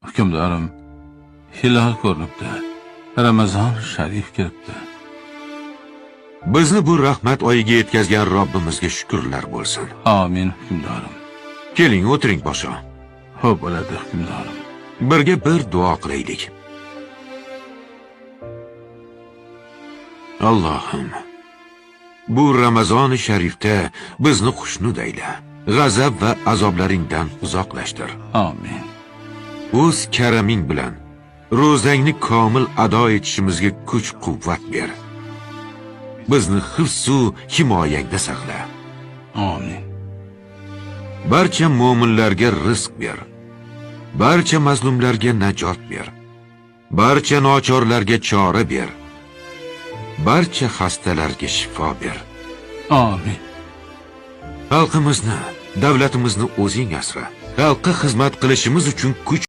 Hukmdorim, hilol ko'rinibdi. Ramazon sharif kiribdi. Bizni bu rahmat oyiga yetkazgan Robbimizga shukrlar bo'lsin. Amin hukmdorim. Keling, o'tiring boshqa. Xo'p bo'ladi hukmdorim. Birga bir duo qilaylik. Allohim, bu Ramazon-i sharifda bizni xushnud ayla. G'azab va azoblaringdan uzoqlashtir. Amin. O'z karaming bilan ro'zangni komil ado etishimizga kuch-quvvat ber. Bizni hifz-u himoyangda saqla. Amin. Barcha mu'minlarga rizq ber. Barcha mazlumlarga najot ber. Barcha nochorlarga chora ber. Barcha xastalarga shifo ber. Amin. Xalqimizni, davlatimizni o'zing asra. Xalqqa xizmat qilishimiz uchun kuch